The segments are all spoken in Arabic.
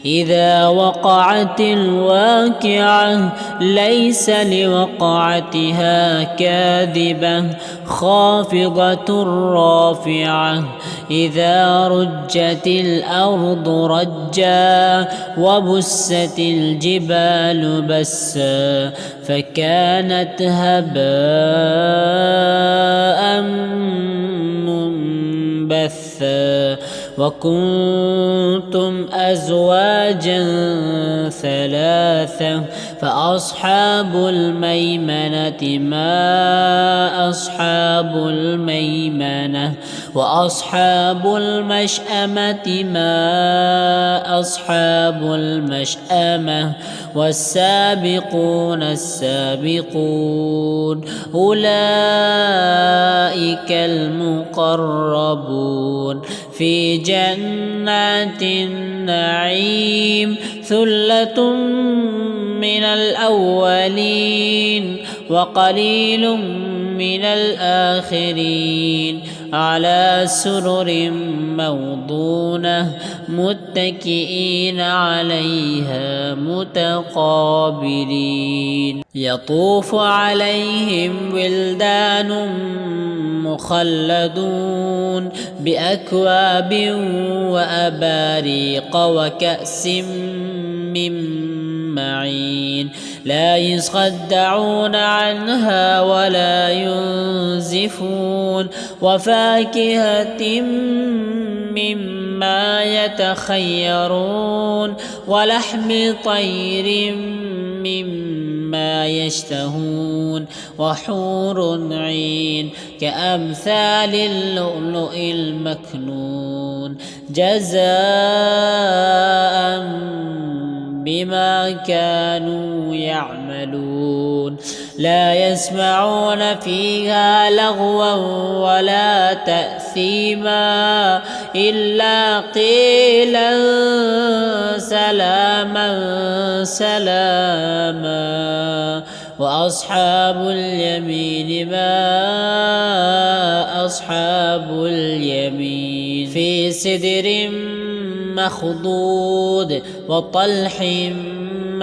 إذا وقعت الواقعة ليس لوقعتها كاذبة خافضة رافعة إذا رجت الأرض رجا وبست الجبال بسا فكانت هباء منبثا وكنتم أزواجا ثلاثة فأصحاب الميمنة ما أصحاب الميمنة وأصحاب المشأمة ما أصحاب المشأمة والسابقون السابقون أولئك المقربون في جنات النعيم ثلة من الأولين وقليل من الآخرين على سرر موضونة متكئين عليها متقابلين يطوف عليهم ولدان مخلدون بأكواب وأباريق وكأس من معين لا يصدعون عنها ولا ينزفون وفاكهة مما يتخيرون ولحم طير مما يشتهون وحور عين كأمثال اللؤلؤ المكنون جزاء بما كانوا يعملون لا يسمعون فيها لغوا ولا تأثيما إلا قيلا سلاما سلاما وأصحاب اليمين ما أصحاب اليمين في سدر مخضود وطلح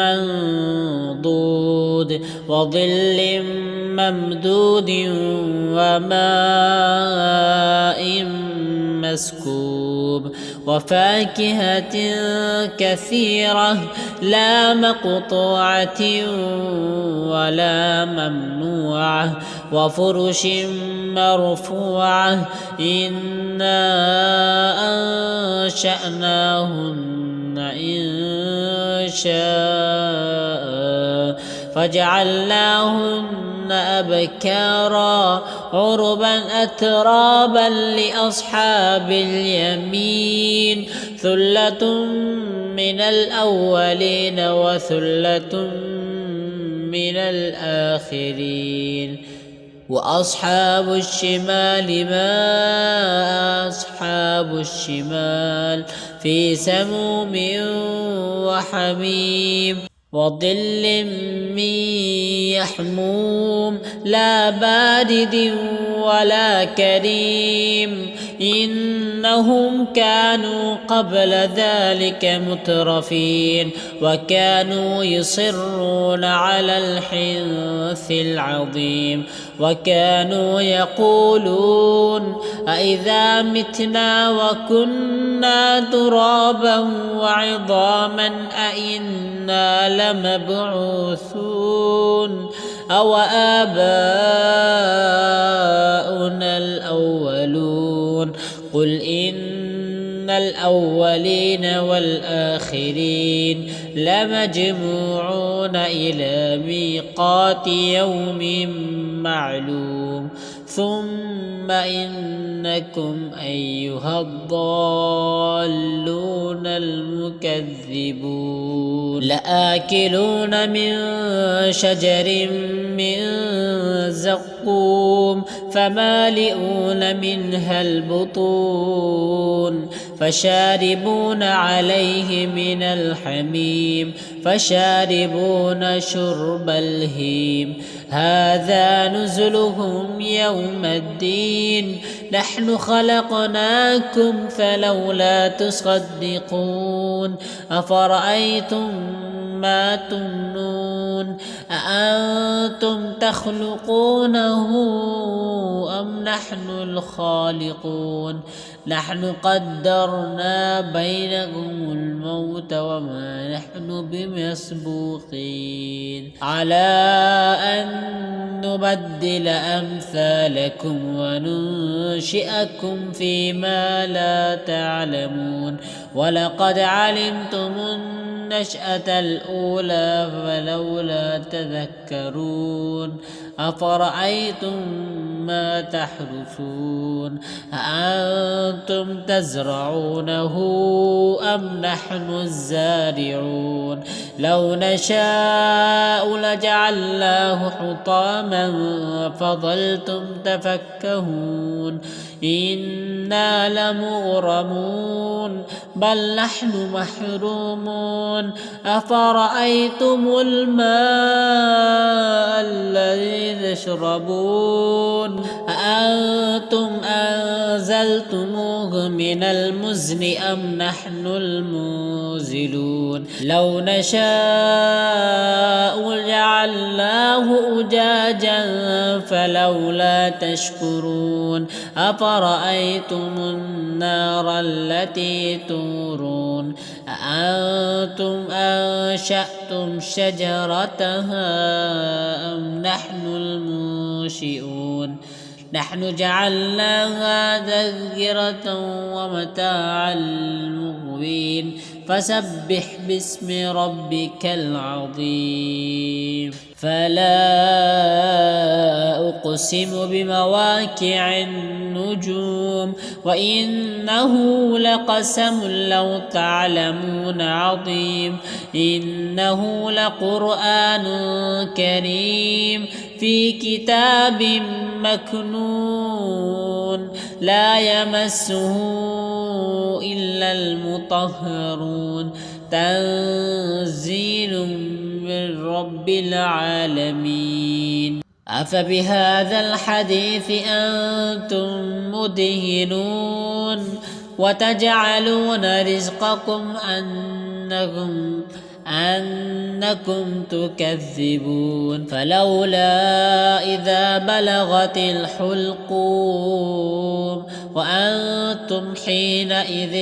منضود وظل ممدود وماء مسكوب وفاكهة كثيرة لا مقطوعة ولا ممنوعة وفرش مرفوعة إنا أنشأناهن إن شاء فجعلناهن أبكارا عربا أترابا لأصحاب اليمين ثلة من الأولين وثلة من الآخرين وأصحاب الشمال ما أصحاب الشمال في سموم وحميم وظل من يحموم لا بارد ولا كريم إنهم كانوا قبل ذلك مترفين وكانوا يصرون على الحنث العظيم وكانوا يقولون أإذا متنا وكنا ترابا وعظاما أإنا لمبعوثون أو آباؤنا الأولون قل إن الأولين والآخرين لمجموعون إلى ميقات يوم معلوم ثم إنكم أيها الضالون المكذبون لآكلون من شجر من زقوم فمالئون منها البطون فشاربون عليه من الحميم فشاربون شرب الهيم هذا نزلهم يوم الدين نحن خلقناكم فلولا تصدقون أفرأيتم ما تمنون أأنتم تخلقونه أم نحن الخالقون نحن قدرنا بينهم الموت وما نحن بمسبوقين على أن نبدل أمثالكم وننشئكم فيما لا تعلمون ولقد علمتم النشأة الأولى فلولا تذكرون أفرأيتم ما تحرثون أأنتم تزرعونه أم نحن الزارعون لو نشاء لجعلناه حطاما فظلتم تفكهون إنا لمغرمون بل نحن محرومون أفرأيتم الماء الذي تشربون أأنتم أنزلتموه من المزن أم نحن المنزلون لو نشاء جعلناه أجاجا فلولا تشكرون أفرأيتم النار التي تورون أأنتم أنشأتم شجرتها أم نحن المنشئون نحن جعلناها تذكرة ومتاعا للمقوين فسبح باسم ربك العظيم فلا أقسم بمواقع النجوم وإنه لقسم لو تعلمون عظيم إنه لقرآن كريم في كتاب مكنون لا يمسه إلا المطهرون تنزيل من رب العالمين أفبهذا الحديث أنتم مدهنون وتجعلون رزقكم أنكم تكذبون فلولا إذا بلغت الحلقوم وأنتم حينئذ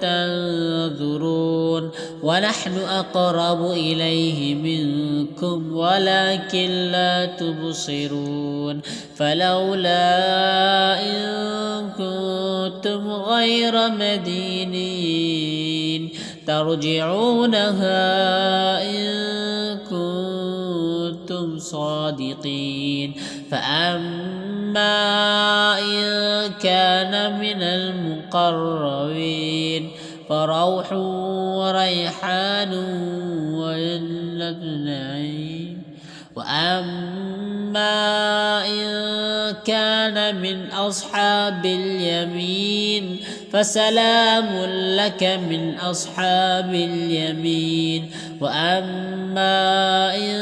تنظرون ونحن أقرب إليه منكم ولكن لا تبصرون فلولا إن كنتم غير مدينين ترجعونها إن كنتم صادقين فأما إن كان من المقربين فروح وريحان وجنة نعيم وأما إن كان من أصحاب اليمين فسلام لك من أصحاب اليمين وأما إن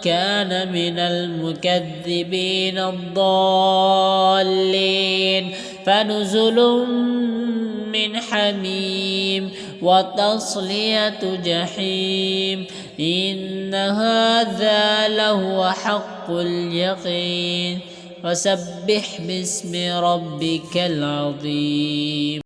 كان من المكذبين الضالين فنزل من حميم وتصلية جحيم إن هذا لهو حق اليقين فسبح باسم ربك العظيم.